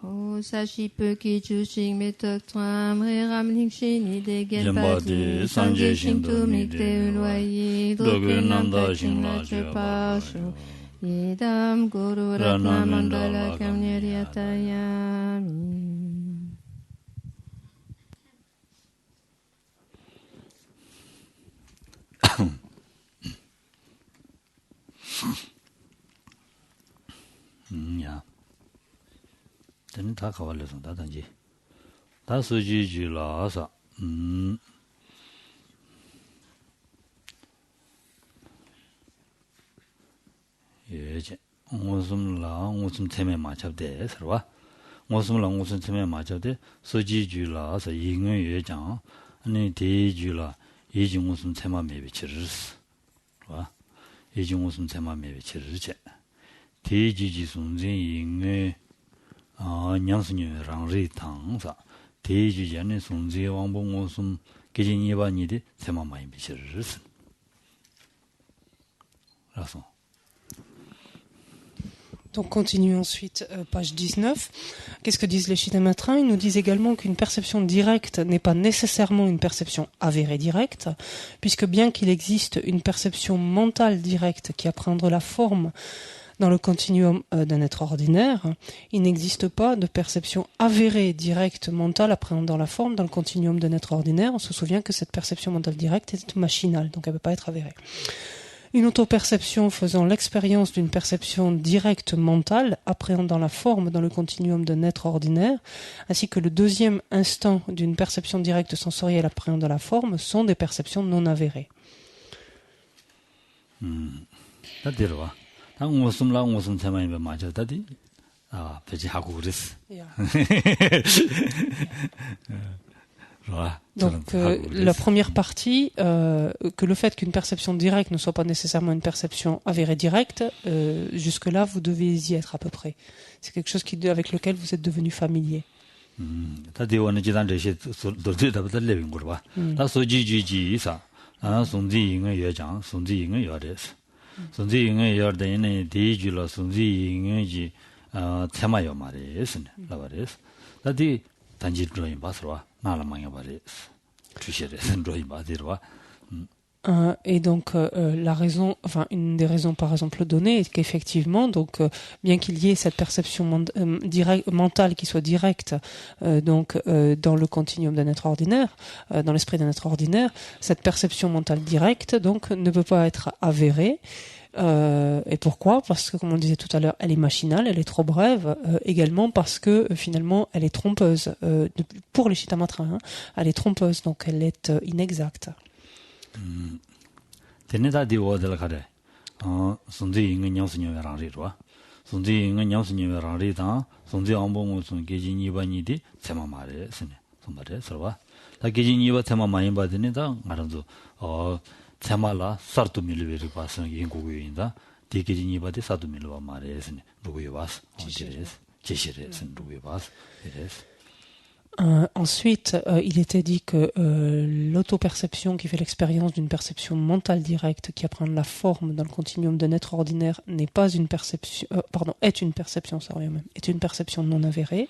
O sashi peki jushing metok tram ram lingshi ni de genpati sanje shintu mikte ulwayi doku namda shingla chepashu yedam guru ratna mandala kamnyaryatayami. Yeah. Then talk about lesson that and that's a Gigi Lasa. Yes, Muslim long, Muslim Teme much of this, or Muslim long, Muslim Teme much of the so Gigi Lasa, Ying Yajang, and in Tejula, Yijing Muslim Tema maybe churches. Yijing Muslim Tema maybe churches. Tejiji Sunzi Ying Nyansun Rangri Tangsa, Teji Jan Sunzi Wangbong Sum, Gijiniba Nidi, Tema Mai Bichers. Donc continuons ensuite, page 19. Qu'est-ce que disent les Chitamatras? Ils nous disent également qu'une perception directe n'est pas nécessairement une perception avérée directe, puisque bien qu'il existe une perception mentale directe qui apprendre la forme dans le continuum d'un être ordinaire, il n'existe pas de perception avérée directe mentale appréhendant la forme dans le continuum d'un être ordinaire. On se souvient que cette perception mentale directe est machinale, donc elle ne peut pas être avérée. Une autoperception faisant l'expérience d'une perception directe mentale appréhendant la forme dans le continuum d'un être ordinaire, ainsi que le deuxième instant d'une perception directe sensorielle appréhendant la forme sont des perceptions non avérées. Donc la première partie, que le fait qu'une perception directe ne soit pas nécessairement une perception avérée directe, jusque-là vous devez y être à peu près. C'est quelque chose avec lequel vous êtes devenu familier. Et donc la raison, enfin une des raisons par exemple données est qu'effectivement, donc bien qu'il y ait cette perception mentale qui soit directe, dans le continuum d'un être ordinaire, dans l'esprit d'un être ordinaire, cette perception mentale directe donc ne peut pas être avérée. Et pourquoi? Parce que, comme on disait tout à l'heure, elle est machinale, elle est trop brève, également parce que finalement elle est trompeuse. Pour les Chitamatras, elle est trompeuse, donc elle est inexacte. Temala sartu milveri pasan yinguguinda dekejini bade sadu milwa maresne ruguywas onjeres cheshires ruguywas eres. Ensuite, il était dit que l'autoperception qui fait l'expérience d'une perception mentale directe qui apprend la forme dans le continuum d'un être ordinaire n'est pas une perception, est une perception non avérée,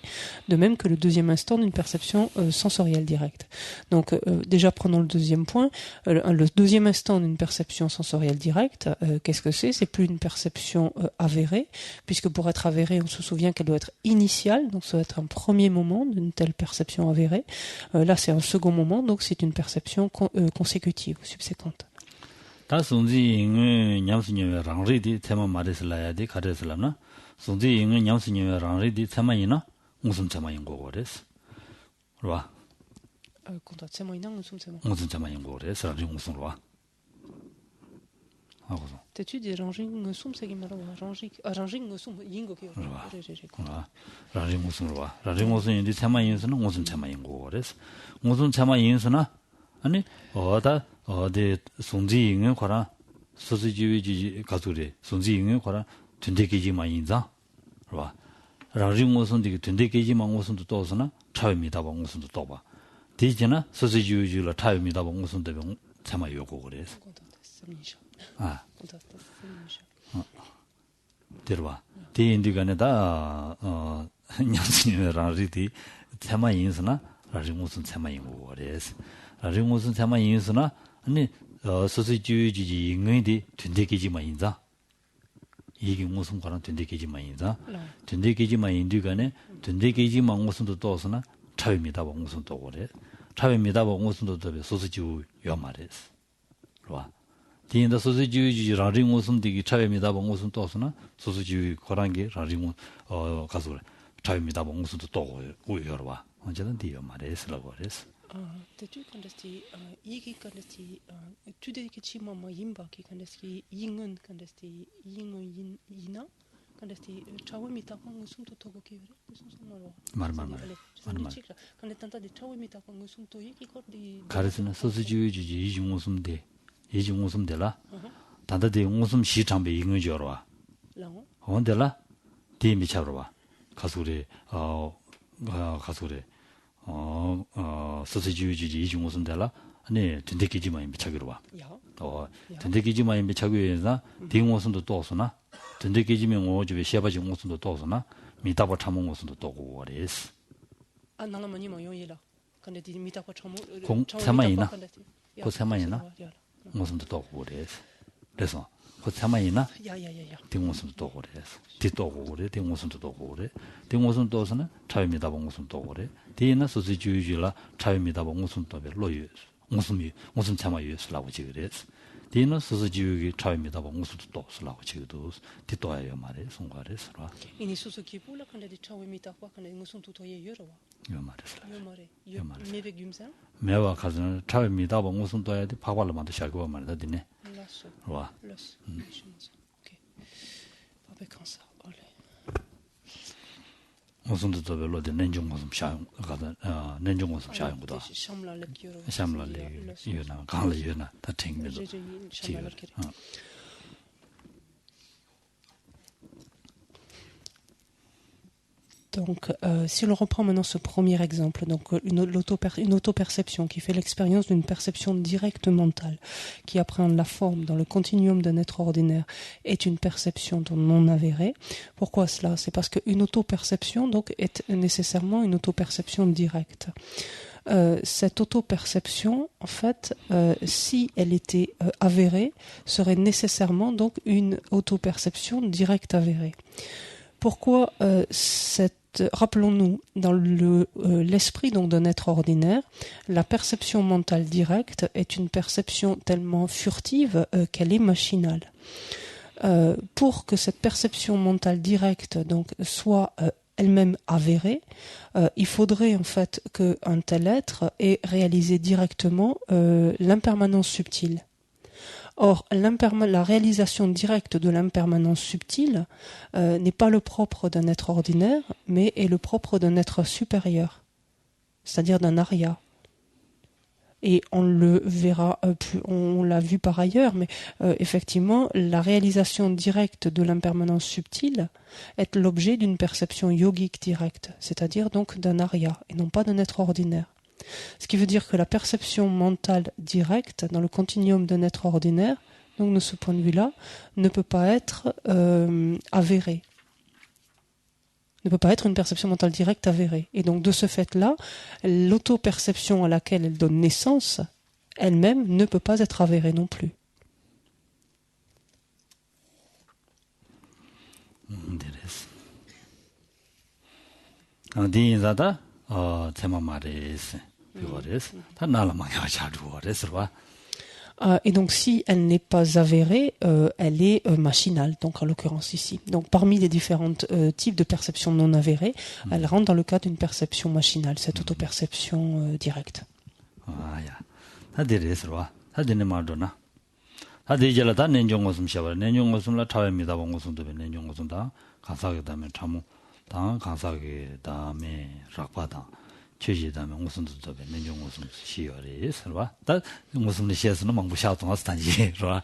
de même que le deuxième instant d'une perception sensorielle directe. Donc, déjà prenons le deuxième point. Le deuxième instant d'une perception sensorielle directe, qu'est-ce que c'est? C'est plus une perception avérée, puisque pour être avérée, on se souvient qu'elle doit être initiale, donc ça doit être un premier moment d'une telle perception avérée. Là, c'est un second moment, donc c'est une perception consécutive, subséquente. T'as-tu des ranging ngusum c'est qui malo ranging ngusum yingo ki ranging ngusum indi tema yin스는 ngusum tema yingo 그래서 ngusum tema yin스나 아니 어디 송지 잉에 거라 소지지위지 가두래 송지 잉에 거라 든데기지만 인자 봐 ranging ngusum 되게 든데기지만 ngusum도 또서나 차입니다 봐 ngusum도 또봐 되잖아 소지지위지라 차입니다 봐 ngusum도 tema 요고 그래서 들어와. 디 인디간에다 냥스니 라리디 테마 인스나 라리 무슨 테마 인고레스 라리 무슨 테마 인스나 아니 소시주지 인근디 튼데기지만 인자 이게 무슨 거랑 튼데기지만 인자 튼데기지만 인디가네 튼데기지만 무슨 또 또스나 차입니다 무슨 또 그래 차입니다 무슨 또 소시주 요 말이스 와 디인다 소시주지 라리 무슨 디기 차입니다 무슨 또스나 소시주 거란게 라리 가서 차입니다 무슨 또 오여와 언제든 디요 말이스라고 그랬어 T'es-tu quand est-ce Igi quand est-ce tu dis que tu m'as yimba qui quand est-ce yingun quand est-ce yingun yina quand est-ce chawe mita quand nous sommes tout au qui mar quand est tenta de chawe mita quand nous sommes tout qui quoi di 가르스나 소시주지 이중 웃음 되라 단다데 웃음 시장배 인근 줘라 언데라 디미 잡으러 가수리 가수리 소시주지 이중 웃음 되라 아니 든데기지만 미차기로 와 든데기지만 미차기에서 딩 웃음도 또 오서나 든데기지면 오집에 시아바지 웃음도 또 오서나 미다버 참은 웃음도 또 오고 그랬어 아 나라만이 뭐 용이라 근데 디 미다버 참은 공 세마이나 그 세마이나 무슨도 또 오고 그랬어 그래서 그 세마이나 야야야야 딩 웃음도 또 오고 그랬어 뒤또 오고 그래 딩 웃음도 또 오고 그래 딩 웃음 또 오서는 차입니다 웃음 또 오고 그래 디나 소시주지라 차입니다 웃음 또 별로유 무슨 참아유스라고 지그랬어 디나 소시주기 차입니다 무슨도 또 쓰라고 지그도 뒤또예요 말에 송가래서라 이니 소소기 불라 근데 디 차입니다 과 근데 무슨 또토예 여러와 요 말에서 요 말에 메베김상 매와 가서는 차입니다 무슨 또야 돼 파발로만도 샤고 말다 디네 라소 와 라소 오케이 바베칸사 올레 무슨 또 별로데 nen중 무슨 샤 가다 nen중 무슨 샤용보다 샴라레 이유나 강래 이유나 다 땡미도 Donc, si l'on reprend maintenant ce premier exemple, donc une auto-perception qui fait l'expérience d'une perception directe mentale, qui appréhende la forme dans le continuum d'un être ordinaire, est une perception non avérée. Pourquoi cela? C'est parce qu'une auto-perception donc est nécessairement une auto-perception directe. Cette auto-perception, en fait, si elle était avérée, serait nécessairement donc une auto-perception directe avérée. Pourquoi rappelons-nous, dans l'esprit donc d'un être ordinaire, la perception mentale directe est une perception tellement furtive qu'elle est machinale. Pour que cette perception mentale directe donc soit elle-même avérée, il faudrait en fait qu'un tel être ait réalisé directement l'impermanence subtile. Or, la réalisation directe de l'impermanence subtile n'est pas le propre d'un être ordinaire, mais est le propre d'un être supérieur, c'est-à-dire d'un arya. Et on le verra on l'a vu par ailleurs, mais effectivement, la réalisation directe de l'impermanence subtile est l'objet d'une perception yogique directe, c'est-à-dire donc d'un arya, et non pas d'un être ordinaire. Ce qui veut dire que la perception mentale directe dans le continuum d'un être ordinaire, donc de ce point de vue-là, ne peut pas être avérée. Ne peut pas être une perception mentale directe avérée. Et donc de ce fait-là, l'auto-perception à laquelle elle donne naissance, elle-même ne peut pas être avérée non plus. Et donc si elle n'est pas avérée, elle est machinale, donc en l'occurrence ici. Donc parmi les différents types de perceptions non avérées, elle rentre dans le cas d'une perception machinale, cette autoperception directe. 최지다면 무슨 뜻도 내용 무슨 시열이 있어봐. 다 무슨 시에서는 막 샤도 하스단지, 그렇아?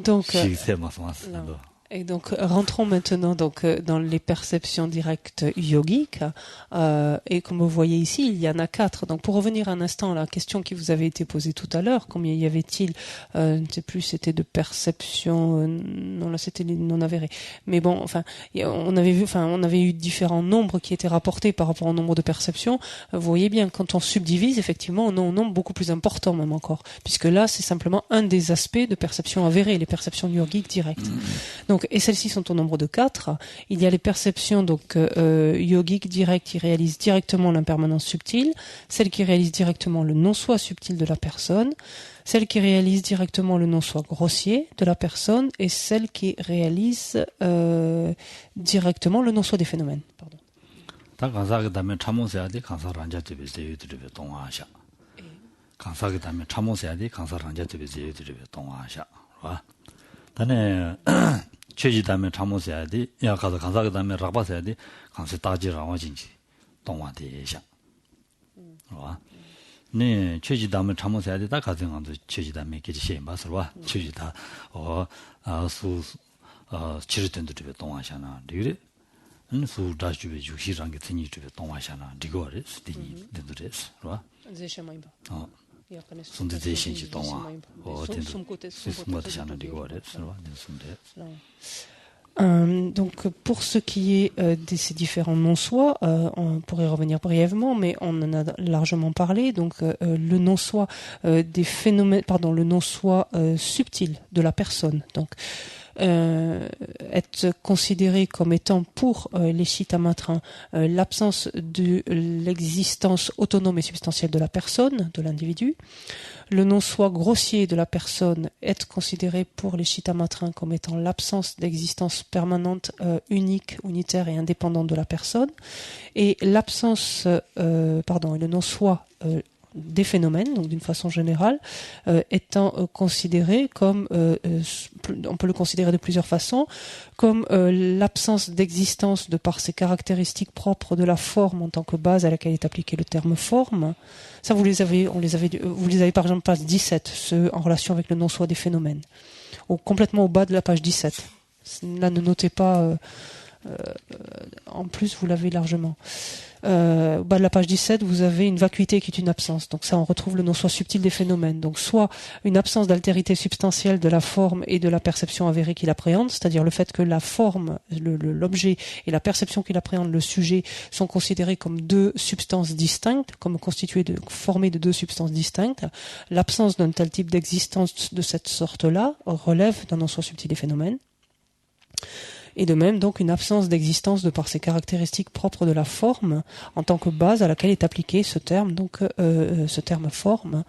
Donc Et donc, rentrons maintenant dans les perceptions directes yogiques. Et comme vous voyez ici, il y en a 4. Donc, pour revenir un instant à la question qui vous avait été posée tout à l'heure, combien y avait-il, je ne sais plus, c'était de perceptions, non, là, c'était les non avérées. Mais bon, enfin, on avait eu différents nombres qui étaient rapportés par rapport au nombre de perceptions. Vous voyez bien, quand on subdivise, effectivement, on a un nombre beaucoup plus important, même encore. Puisque là, c'est simplement un des aspects de perception avérée, les perceptions yogiques directes. Donc, et celles-ci sont au nombre de 4. Il y a les perceptions yogiques directes qui réalisent directement l'impermanence subtile, celles qui réalisent directement le non-soi subtil de la personne, celles qui réalisent directement le non-soi grossier de la personne et celles qui réalisent directement le non-soi des phénomènes. Pardon. 최지 다음에 참모해야 돼. 야 가서 간사그 다음에 라바서야 돼. 간세 따지라고 진지. 동화대샤. 와. 네, 최지 다음에 참모해야 돼. 다 가정한도 최지 다음에 계지 시에 봐서 와. 최지 다 치르던들이 동화샤나. 그래. 수 다주베 주시랑 게 되니 주베 동화샤나. 이거를 스티니 된들스. 와. 제셔마이바. 손대대신지 동화. 손대대신지 이거를. 와. Donc pour ce qui est de ces différents non-soi, on pourrait revenir brièvement, mais on en a largement parlé. Donc le non-soi des phénomènes, pardon, le non-soi subtil de la personne. Donc être considéré comme étant pour les Chittamatrins l'absence de l'existence autonome et substantielle de la personne, de l'individu. Le non-soi grossier de la personne est considéré pour les Chittamatrins comme étant l'absence d'existence permanente, unique, unitaire et indépendante de la personne. Et l'absence, le non-soi des phénomènes, donc d'une façon générale, étant considéré comme, on peut le considérer de plusieurs façons, comme l'absence d'existence de par ses caractéristiques propres de la forme en tant que base à laquelle est appliqué le terme forme. Ça, vous les avez par exemple page 17, ceux en relation avec le non-soi des phénomènes, complètement au bas de la page 17. Là, ne notez pas, en plus, vous l'avez largement. Au bas de la page 17, vous avez une vacuité qui est une absence. Donc ça, on retrouve le non-soi subtil des phénomènes. Donc soit une absence d'altérité substantielle de la forme et de la perception avérée qu'il appréhende, c'est-à-dire le fait que la forme, l'objet et la perception qu'il appréhende, le sujet, sont considérés comme deux substances distinctes, comme formées de deux substances distinctes. L'absence d'un tel type d'existence de cette sorte-là relève d'un non-soi subtil des phénomènes. Et de même, donc, une absence d'existence de par ses caractéristiques propres de la forme en tant que base à laquelle est appliqué ce terme, donc ce terme forme.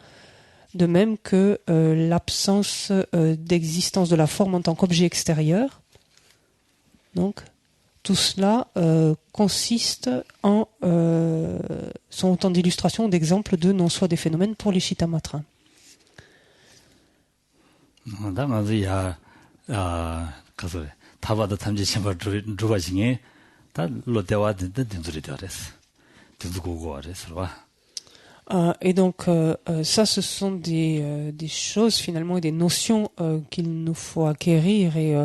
De même que l'absence d'existence de la forme en tant qu'objet extérieur. Donc, tout cela consiste sont autant d'illustrations, d'exemples de non-soi des phénomènes pour les Chittamatrins. 타바도 탐지 쳔바 주바징에 다 로데와 된들이 되어res. 된두고고 아래서 Et donc ça, ce sont des choses finalement et des notions qu'il nous faut acquérir et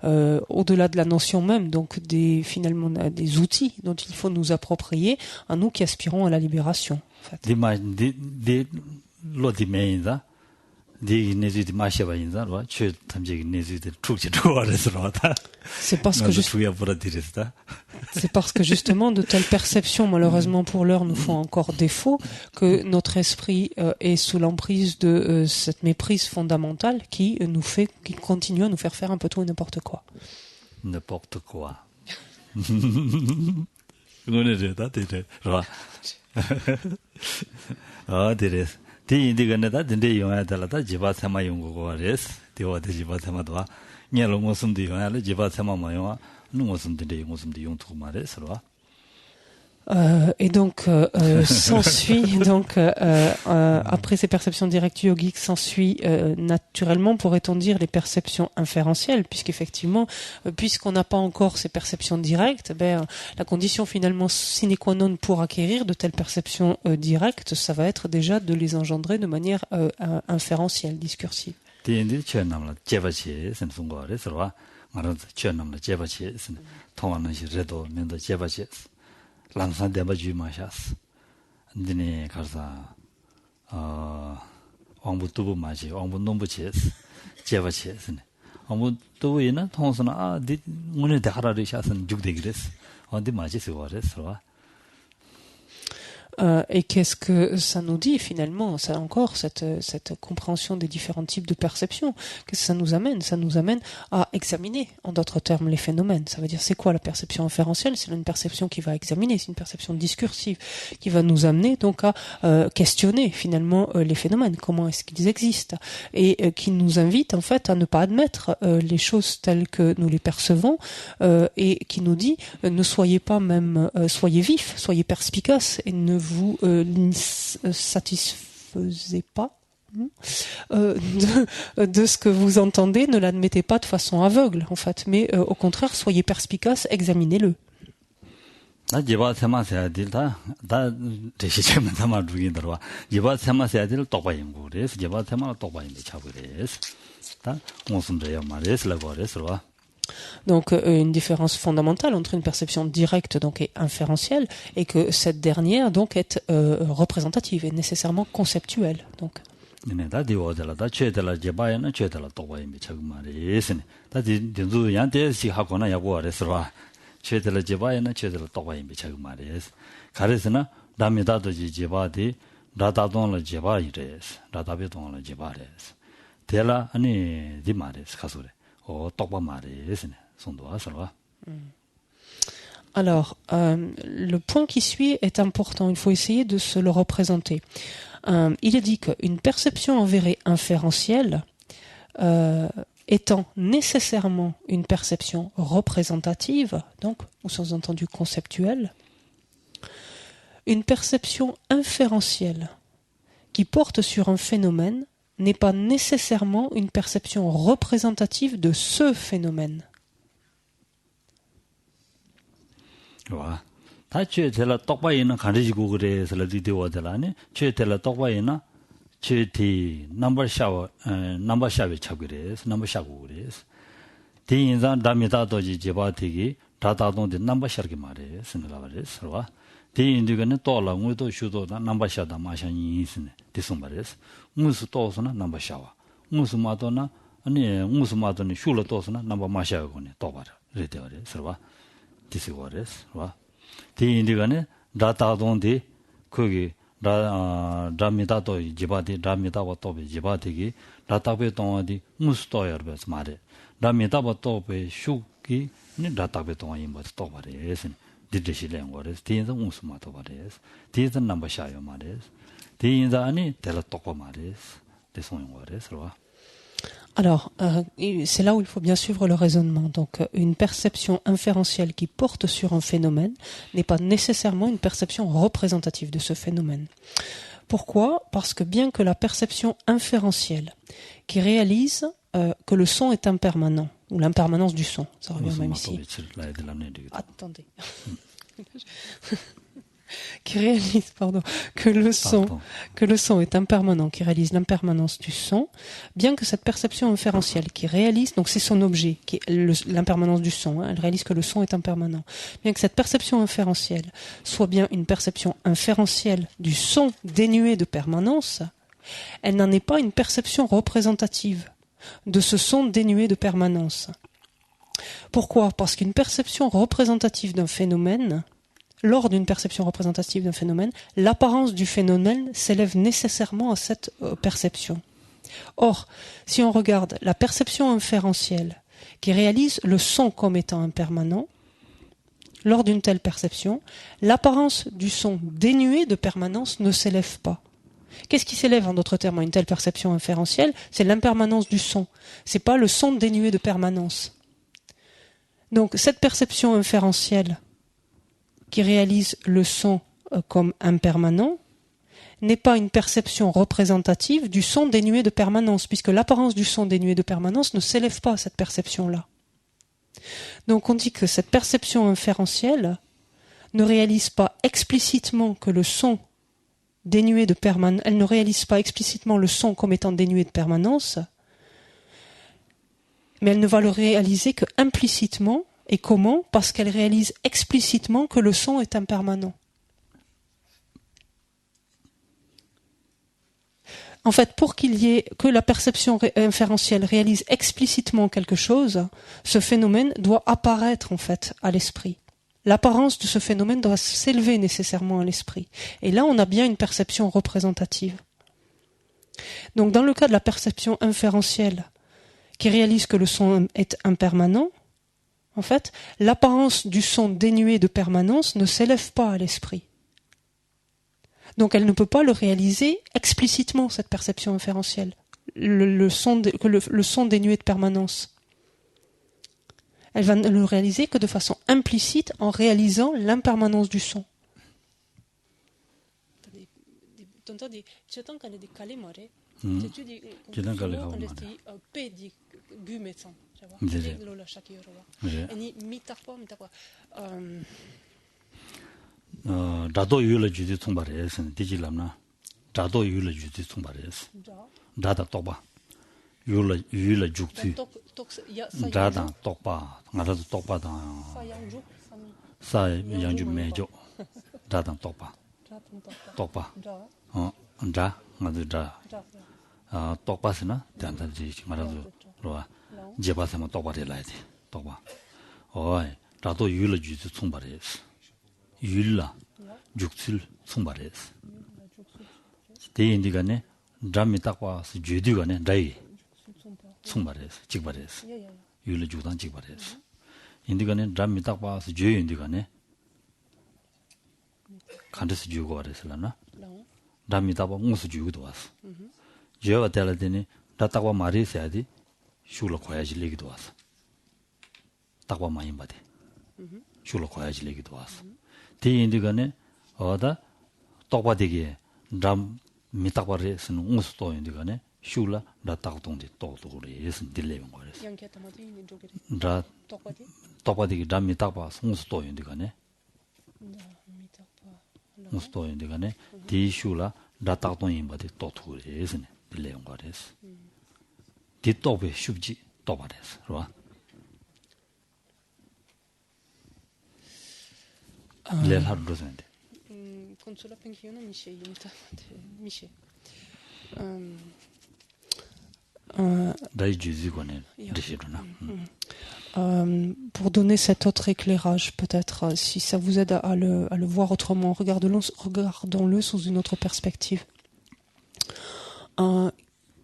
au-delà de la notion même, donc finalement des outils dont il faut nous approprier à nous qui aspirons à la libération. En fait. C'est parce que justement de telles perceptions malheureusement pour l'heure nous font encore défaut que notre esprit est sous l'emprise de cette méprise fondamentale qui continue à nous faire un peu tout et n'importe quoi. N'importe quoi. 디인디가네다 딘데 용야달라다 지바세마 용고고레스 디와데 지바세마도와 녀로 모슴디 용야를 지바세마마 용아 누모슴디 용모슴디 용투마레스로와 Et donc s'ensuit donc après ces perceptions directes yogiques s'ensuit naturellement, pourrait-on dire, les perceptions inférentielles, puisqu'effectivement puisqu'on n'a pas encore ces perceptions directes, la condition finalement sine qua non pour acquérir de telles perceptions directes, ça va être déjà de les engendrer de manière inférentielle, discursive. 말은 전남의 제바치에서 통하는 시제도 면도 제바치 람산 대바주 마샤스 근데 가서 왕부도 마시 왕부 nom부치에서 제바치에서 왕부도에는 통선아 오늘 대하라를 샤선 죽되기랬어 어디 마치 세워랬어 Et qu'est-ce que ça nous dit finalement, ça encore, cette compréhension des différents types de perceptions? Qu'est-ce que ça nous amène? Ça nous amène à examiner, en d'autres termes, les phénomènes. Ça veut dire, c'est quoi la perception inférentielle? C'est une perception qui va examiner, c'est une perception discursive, qui va nous amener donc à questionner finalement les phénomènes, comment est-ce qu'ils existent, et qui nous invite en fait à ne pas admettre les choses telles que nous les percevons, et qui nous dit, ne soyez pas même, soyez vifs, soyez perspicaces, et ne vous satisfaisez pas de ce que vous entendez, ne l'admettez pas de façon aveugle en fait, mais au contraire soyez perspicaces, examinez-le. Donc une différence fondamentale entre une perception directe donc et inférentielle, et que cette dernière donc est représentative et nécessairement conceptuelle. Donc alors, le point qui suit est important. Il faut essayer de se le représenter. Il est dit qu'une perception avérée inférentielle étant nécessairement une perception représentative, donc au sens entendu conceptuelle, une perception inférentielle qui porte sur un phénomène n'est pas nécessairement une perception représentative de ce phénomène. Alors, c'est là où il faut bien suivre le raisonnement. Donc, une perception inférentielle qui porte sur un phénomène n'est pas nécessairement une perception représentative de ce phénomène. Pourquoi? Parce que bien que la perception inférentielle qui réalise que le son est impermanent, ou l'impermanence du son, ça revient même ici. Attendez. Qui réalise que le son est impermanent, qui réalise l'impermanence du son, bien que cette perception inférentielle qui réalise, donc c'est son objet, qui est l'impermanence du son, elle réalise que le son est impermanent, bien que cette perception inférentielle soit bien une perception inférentielle du son dénué de permanence, elle n'en est pas une perception représentative de ce son dénué de permanence. Pourquoi? Parce qu'une perception représentative d'un phénomène, lors d'une perception représentative d'un phénomène, l'apparence du phénomène s'élève nécessairement à cette perception. Or, si on regarde la perception inférentielle qui réalise le son comme étant impermanent, lors d'une telle perception, l'apparence du son dénué de permanence ne s'élève pas. Qu'est-ce qui s'élève en d'autres termes à une telle perception inférentielle? C'est l'impermanence du son. C'est pas le son dénué de permanence. Donc, cette perception inférentielle qui réalise le son comme impermanent n'est pas une perception représentative du son dénué de permanence, puisque l'apparence du son dénué de permanence ne s'élève pas à cette perception-là. Donc on dit que cette perception inférentielle ne réalise pas explicitement que le son dénué de permanence, elle ne réalise pas explicitement le son comme étant dénué de permanence, mais elle ne va le réaliser que implicitement. Et comment? Parce qu'elle réalise explicitement que le son est impermanent. En fait, pour qu'il y ait que la perception inférentielle réalise explicitement quelque chose, ce phénomène doit apparaître en fait à l'esprit. L'apparence de ce phénomène doit s'élever nécessairement à l'esprit. Et là, on a bien une perception représentative. Donc, dans le cas de la perception inférentielle, qui réalise que le son est impermanent, en fait, l'apparence du son dénué de permanence ne s'élève pas à l'esprit. Donc elle ne peut pas le réaliser explicitement, cette perception inférentielle, le son dénué de permanence. Elle va ne le réaliser que de façon implicite en réalisant l'impermanence du son. 다도 유를 주지 통발해서 디지람나 다도 유를 주지 통발해서 다다 똑바 유를 죽지 다다 똑바 나도 똑바다 사 양주 매죠 다다 똑바 다 나도 다 똑바스나 단단지 말아도 로아 제바스만 똑바를 해야 돼 똑바 어이 다도 유를 주지 통발해서 율라 죽실 송바레스 대인디가네 잠이 딱 와서 주디가네 다이 송바레스 직바레스 율라 주단 직바레스 인디가네 잠이 딱 와서 주인디가네 간데스 주고 와레슬라나 잠이 딱 와 무스 주고도 왔어 제가 때라더니 다딱와 말이 세야지 슈로 거야지 얘기도 왔어 딱와 많이 받대 슈로 거야지 얘기도 왔어 대인들간에 어다 똑바되게 람 미탁바레스는 우스도 인들간에 슈라 다딱동데 또도래 예선 딜레는 거래서 다 똑바되게 람 미탁바 우스도 인들간에 우스도 인들간에 디슈라 다딱동인 바데 또도래 예선 딜레는 거래서 디또베 슈지 또바레스 그렇아 Consola pensione Michel. Pour donner cet autre éclairage, peut-être, si ça vous aide à le voir autrement, regardons-le sous une autre perspective.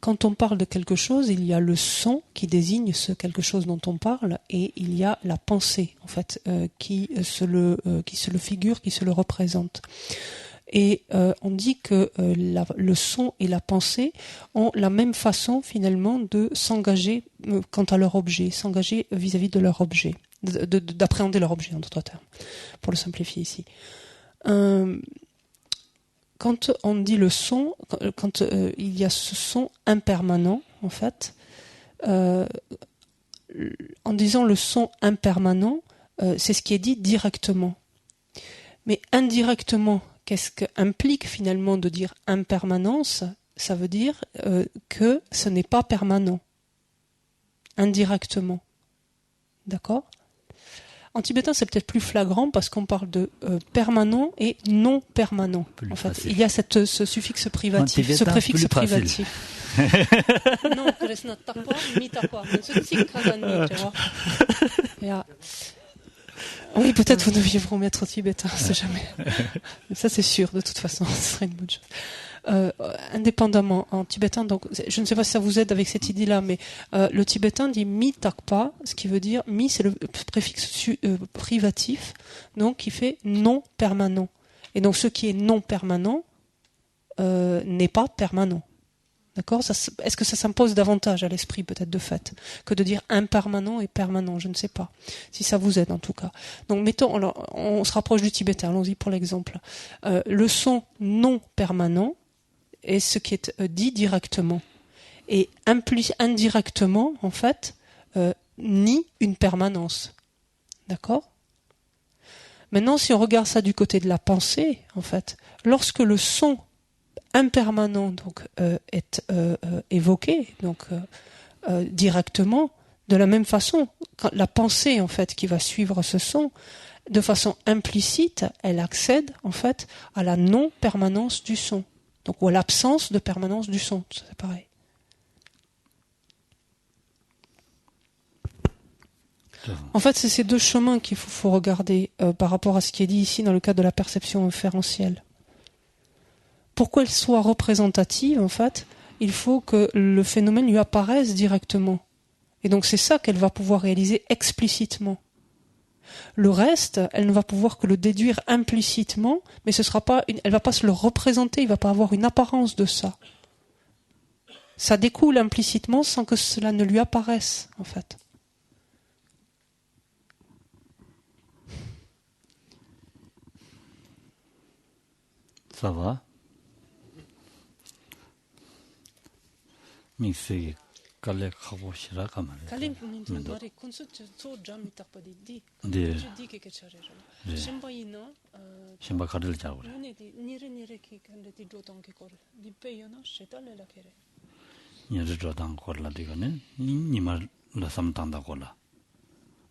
Quand on parle de quelque chose, il y a le son qui désigne ce quelque chose dont on parle, et il y a la pensée, en fait, qui se le figure, qui se le représente. Et on dit que le son et la pensée ont la même façon, finalement, de s'engager quant à leur objet, s'engager vis-à-vis de leur objet, d'appréhender leur objet, en d'autres termes, pour le simplifier ici. Quand on dit le son, quand il y a ce son impermanent, en fait, en disant le son impermanent, c'est ce qui est dit directement. Mais indirectement, qu'est-ce qu'implique finalement de dire impermanence? Ça veut dire que ce n'est pas permanent. Indirectement. D'accord? En tibétain, c'est peut-être plus flagrant parce qu'on parle de permanent et non permanent. En fait, il y a ce suffixe privatif, ce préfixe privatif. Non, oui, peut-être vous deviez vous remettre au tibétain, on ne sait jamais. Ça, c'est sûr, de toute façon, ce serait une bonne chose. Indépendamment, en tibétain, donc, je ne sais pas si ça vous aide avec cette idée-là, mais le tibétain dit mi takpa, ce qui veut dire mi, c'est le préfixe privatif, donc qui fait non permanent. Et donc ce qui est non permanent n'est pas permanent. D'accord? Est-ce que ça s'impose davantage à l'esprit, peut-être de fait, que de dire impermanent et permanent? Je ne sais pas. Si ça vous aide, en tout cas. Donc, mettons, alors, on se rapproche du tibétain. Allons-y pour l'exemple. Le son non permanent est ce qui est dit directement. Et indirectement, en fait, nie une permanence. D'accord? Maintenant, si on regarde ça du côté de la pensée, en fait, lorsque le son impermanent donc est évoqué donc directement, De la même façon, quand la pensée en fait qui va suivre ce son, de façon implicite, elle accède en fait à la non-permanence du son, donc ou à l'absence de permanence du son. C'est pareil. En fait, c'est ces deux chemins qu'il faut regarder par rapport à ce qui est dit ici dans le cadre de la perception inférentielle. Pour qu'elle soit représentative, en fait, il faut que le phénomène lui apparaisse directement. Et donc c'est ça qu'elle va pouvoir réaliser explicitement. Le reste, elle ne va pouvoir que le déduire implicitement, mais ce sera pas elle va pas se le représenter, il va pas avoir une apparence de ça. Ça découle implicitement sans que cela ne lui apparaisse, en fait. Ça va? Mixé kalé khabo shira kamare. Kalim mari konsu so jam takpadi di. De. Di ke chare. De. Shimbayina Shimba kadel jagore. nire ki kande di dotong ke kor. Di peyona shetale la kere. Nyere jodang korla digane. Nima la samtanda kola.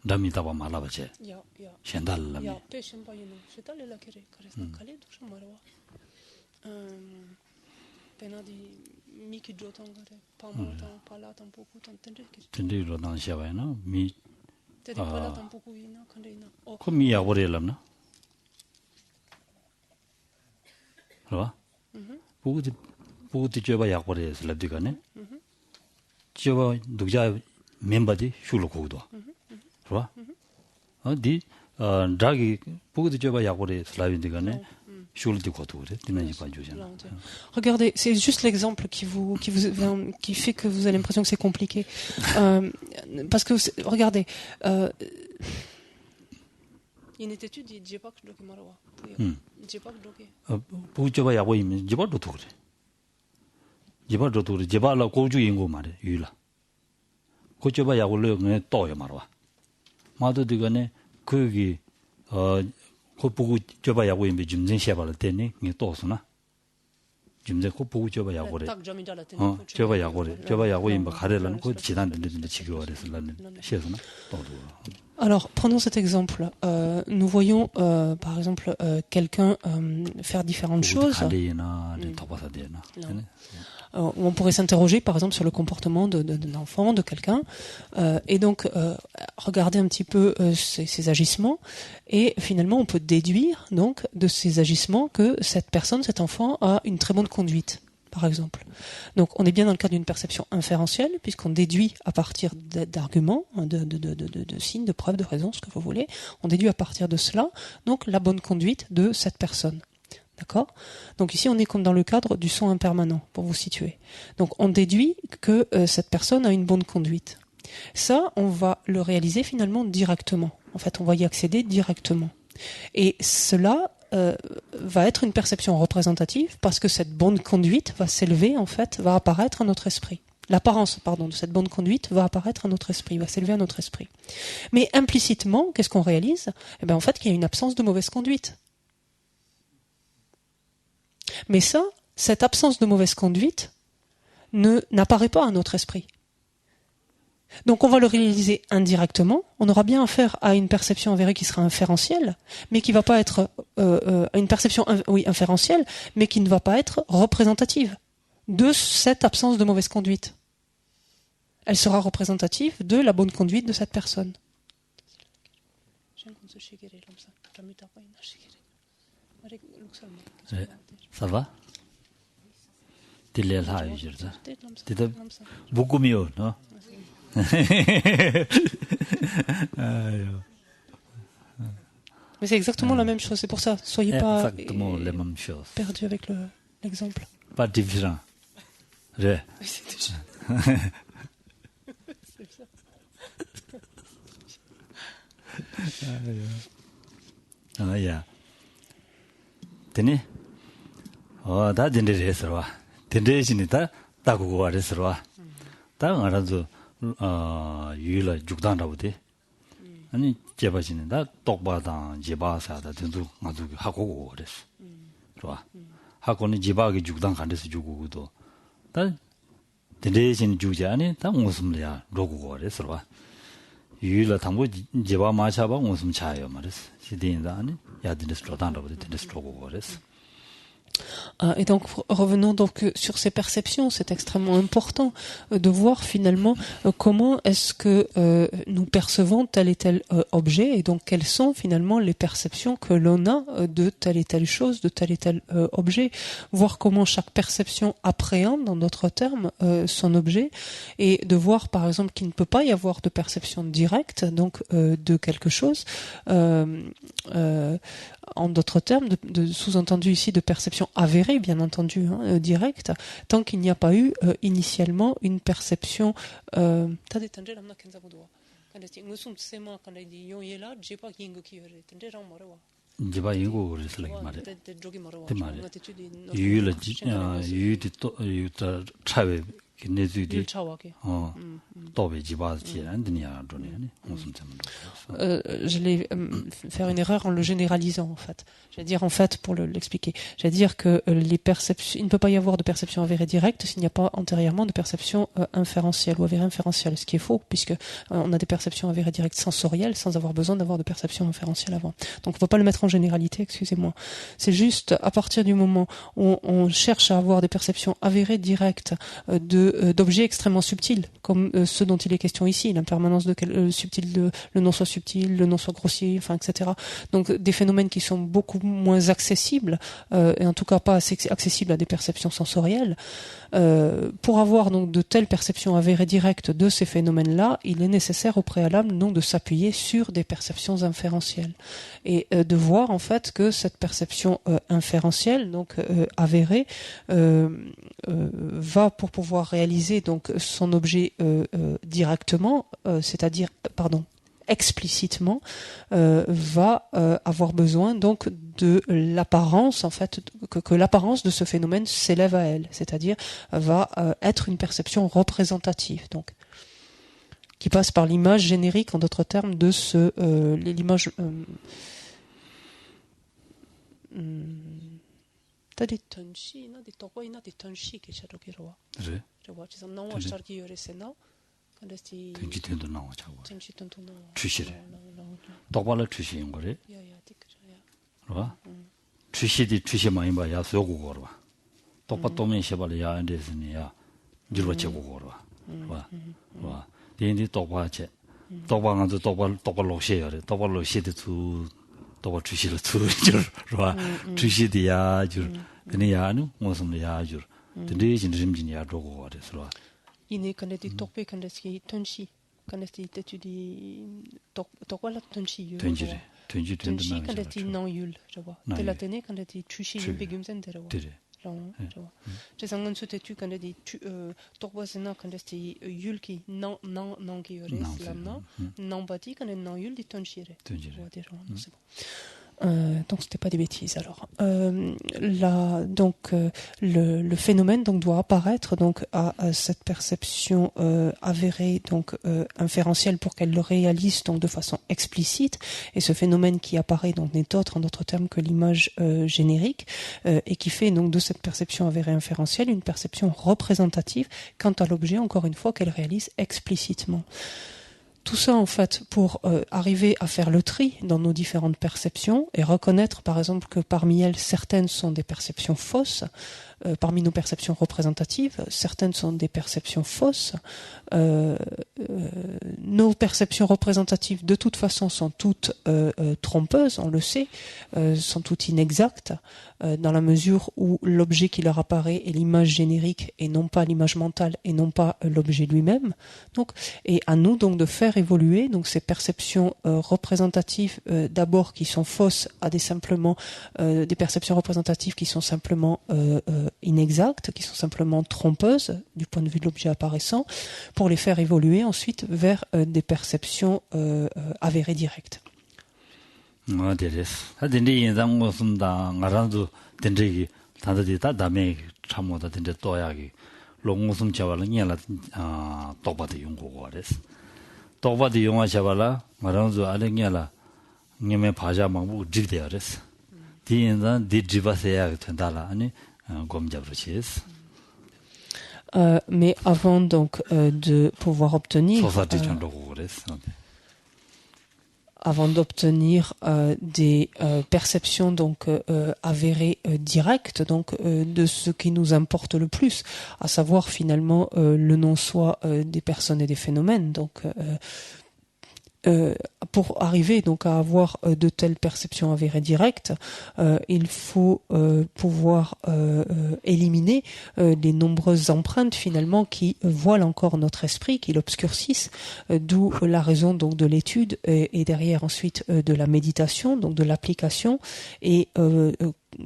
Dami taba mala bache. Ya. Shendal la. Ya pe shimbayina shetale la kere. Karesna kale dusha marwa. Pena di miki jotong kare. Pamotang pala tampoku tan tendre ki. Tende jodang shawai na mi. Tedi pala tampoku ina kande ina. Ko mi ya gore lam na. Ro? 부구디 줘봐 약벌에 슬랍디가네. 줘봐 독자 멤버디 슈로 고도. 좋아? 어디 드라기 부구디 줘봐 약벌에 슬랍디가네. 슈로디 고도 그래. 디나지 봐주잖아. Regardez, c'est juste l'exemple qui fait que vous avez l'impression que c'est compliqué. Parce que regardez, une étude dit Jepak doki marwa. Jepak doki. 부구줘봐 약고이면 제발도 그래. 제발도 그래. 제발라 고주 인고 말해. 유라. 고줘봐 약올려 그냥 또요 말와. 마도 디가네 거기 그 보고 줘봐 약고이면 짐진 셔발 때니 니 또스나. 짐진 그 보고 줘봐 약고래. 줘봐 약고래. 줘봐 약고이면 가래라는 그 지난데 지겨 그랬을라는 시에서나 또도. Alors, prenons cet exemple. Nous voyons, par exemple, quelqu'un faire différentes choses. On pourrait s'interroger, par exemple, sur le comportement d'un enfant, de quelqu'un, et donc regarder un petit peu ses agissements. Et finalement, on peut déduire donc de ces agissements que cette personne, cet enfant, a une très bonne conduite. Par exemple. Donc, on est bien dans le cadre d'une perception inférentielle, puisqu'on déduit à partir d'arguments, de signes, de preuves, de raisons, ce que vous voulez. On déduit à partir de cela, donc, la bonne conduite de cette personne. D'accord ? Donc, ici, on est comme dans le cadre du son impermanent, pour vous situer. Donc, on déduit que cette personne a une bonne conduite. Ça, on va le réaliser finalement directement. En fait, on va y accéder directement. Et cela va être une perception représentative parce que cette bonne conduite va s'élever, en fait, va apparaître à notre esprit. L'apparence, de cette bonne conduite va apparaître à notre esprit, va s'élever à notre esprit. Mais implicitement, qu'est-ce qu'on réalise ? Eh bien, en fait, qu'il y a une absence de mauvaise conduite. Mais ça, cette absence de mauvaise conduite n'apparaît pas à notre esprit. Donc on va le réaliser indirectement, on aura bien affaire à une perception avérée qui sera inférentielle, mais qui va pas être une perception inférentielle, mais qui ne va pas être représentative de cette absence de mauvaise conduite. Elle sera représentative de la bonne conduite de cette personne. Ça va? Beaucoup mieux, non? Mais c'est exactement la même chose, c'est pour ça. Soyez pas perdus avec l'exemple. Pas différent. Oui, c'est ça. Ah, yeah. Tenez? Oh, da dinde resro. Dinde jinita ta go resro. Ta ngarazo 유라 죽단다고데 아니 제바지는 다 똑바당 제바사다 된도 나도 하고 그랬어. 좋아. 하고는 제바기 죽단 간데서 주고도 다 대대신 주지 아니 다 무슨이야 로고고 그랬어 봐. 유라 담보 제바 마차바 무슨 차요 말이스. 시대인다니 야드네스 로단라고 데네스 로고 그랬어. Et donc, revenons donc sur ces perceptions, c'est extrêmement important de voir finalement comment est-ce que nous percevons tel et tel objet, et donc quelles sont finalement les perceptions que l'on a de telle et telle chose, de tel et tel objet, voir comment chaque perception appréhende, en d'autres termes, son objet, et de voir par exemple qu'il ne peut pas y avoir de perception directe, donc de quelque chose, en d'autres termes, de sous-entendu ici de perception avérée, bien entendu, directe, tant qu'il n'y a pas eu initialement une perception. 제바 이거 그랬을 말이야. 그 말이야. 유라 유디 유다 차베 내주디 또베 지바지 안드니야 돈이 무슨 je vais faire une erreur en le généralisant en fait. Je vais dire en fait pour l'expliquer. Je vais dire que les perceptions, il ne peut pas y avoir de perception avérée directe s'il n'y a pas antérieurement de perception inférentielle ou avérée inférentielle, ce qui est faux puisque on a des perceptions avérées directes sensorielles sans avoir besoin d'avoir de perception inférentielle avant. Donc on ne peut pas le mettre en généralité, excusez-moi. C'est juste à partir du moment où on cherche à avoir des perceptions avérées directes d'objets extrêmement subtils, comme ceux dont il est question ici, l'impermanence de subtil, le non soit subtil, le non soit grossier, enfin, etc. Donc des phénomènes qui sont beaucoup moins accessibles, et en tout cas pas assez accessibles à des perceptions sensorielles. Pour avoir donc de telles perceptions avérées directes de ces phénomènes-là, il est nécessaire au préalable donc de s'appuyer sur des perceptions inférentielles et de voir en fait que cette perception inférentielle, donc avérée, va pour pouvoir réaliser donc son objet directement, c'est-à-dire explicitement, va avoir besoin donc de l'apparence en fait que l'apparence de ce phénomène s'élève à elle, c'est-à-dire va être une perception représentative, donc qui passe par l'image générique, en d'autres termes, de l'image. ten지된도 나와 자고. 주시래. 똑바로 주시인 거래. 봐. 주시디 주시 많이 봐야 쏘고 걸어 봐. 똑바또면 셔발 야 안데스니야. 줄어 쳐고 걸어 봐. 봐. 대인이 똑바체. 똑바가도 똑바로 셔야래. 똑바로 셔도 두 똑바 주시를 두줄 봐. 주시디야 줄. 그네야는 무슨 야 줄. 근데 진심진이야 저거 그래서 봐. 이네 근데디 똑배 근데ski tonshi 근데디 때주디 똑발라 tonshi ton지래 ton지 tonshi 근데디 나율 저거 tellatene 근데디 추시 베금센 데라고 저거 제상은 수테투 근데디 똑바스나 근데디 율기 나기 요레슬람나 나바티 근데 나율 디 ton시래 c'est bon. Donc c'était pas des bêtises alors. Le phénomène donc doit apparaître donc à cette perception avérée donc inférentielle pour qu'elle le réalise donc de façon explicite, et ce phénomène qui apparaît donc n'est autre en d'autres termes que l'image générique et qui fait donc de cette perception avérée inférentielle une perception représentative quant à l'objet, encore une fois, qu'elle réalise explicitement. Tout ça, en fait, pour arriver à faire le tri dans nos différentes perceptions et reconnaître, par exemple, que parmi elles, certaines sont des perceptions fausses, parmi nos perceptions représentatives, certaines sont des perceptions fausses. Nos perceptions représentatives, de toute façon, sont toutes trompeuses, on le sait, sont toutes inexactes, dans la mesure où l'objet qui leur apparaît est l'image générique et non pas l'image mentale et non pas l'objet lui-même. Donc, et à nous donc de faire évoluer donc ces perceptions représentatives d'abord qui sont fausses à des perceptions représentatives qui sont simplement inexactes, qui sont simplement trompeuses du point de vue de l'objet apparaissant, pour les faire évoluer ensuite vers des perceptions avérées directes. 됐어. 하든지 인상 무슨 다 알아도 된지 다들 다 담에 참고다 된지 또야기 롱무슨 잡아는 얘라 똑바도 연구고 그랬어. 똑바도 용화 잡아라 말아도 알겠냐라 님의 바자 망부 집대야 그랬어. 디인자 디지바세야 된다라 아니 검잡으시스. Mais avant donc de pouvoir obtenir avant d'obtenir des perceptions donc avérées directes, donc de ce qui nous importe le plus, à savoir finalement le non-soi des personnes et des phénomènes. Donc pour arriver donc à avoir de telles perceptions avérées directes, il faut pouvoir éliminer les nombreuses empreintes finalement qui voilent encore notre esprit, qui l'obscurcissent, d'où la raison donc de l'étude et derrière ensuite de la méditation, donc de l'application et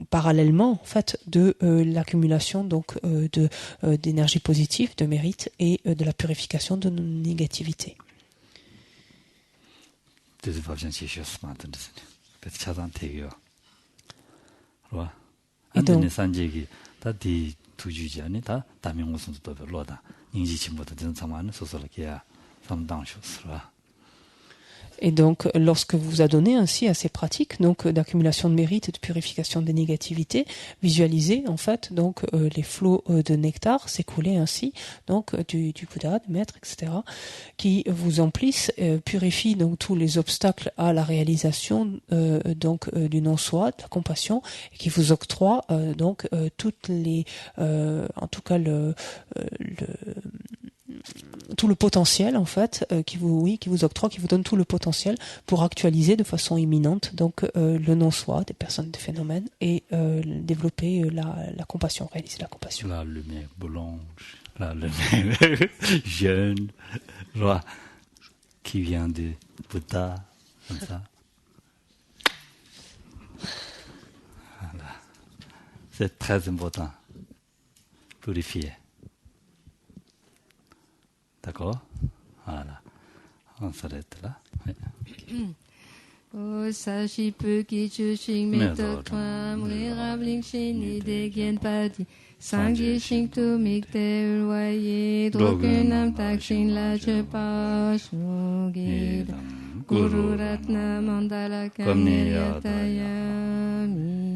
parallèlement en fait de l'accumulation donc d'énergie positive, de mérite et de la purification de nos négativités. 그래서 밥상 지셔서 만든듯이 그래서 차단 되고요. 그렇죠? 안전에 산지기 다디 두주지 아니 다 다명 무슨 또 별로다. 인지 침보다 되는 상황은 소설이야. 상당쇼스라. Et donc, lorsque vous adonnez ainsi à ces pratiques, donc d'accumulation de mérite et de purification des négativités, visualisez en fait donc les flots de nectar s'écouler ainsi, donc du Bouddha, du Maître, etc., qui vous emplissent, purifient donc tous les obstacles à la réalisation donc du non-soi, de la compassion, et qui vous octroient donc toutes les, en tout cas tout le potentiel en fait qui vous octroie, qui vous donne tout le potentiel pour actualiser de façon imminente donc le non-soi des personnes, des phénomènes et développer la compassion, réaliser la compassion. La lumière blanche, la lumière jeune, qui vient de Bouddha, comme ça. Voilà. C'est très important. Purifier. D'accord? Voilà. On s'arrête là. O sashi pu ki chu shing me tok twam re rab ling shin ni de gen pa di sang ji shing tu mik te ulwaye drogun nam tak shin la che pa shu ge guru ratna mandala kamya tayami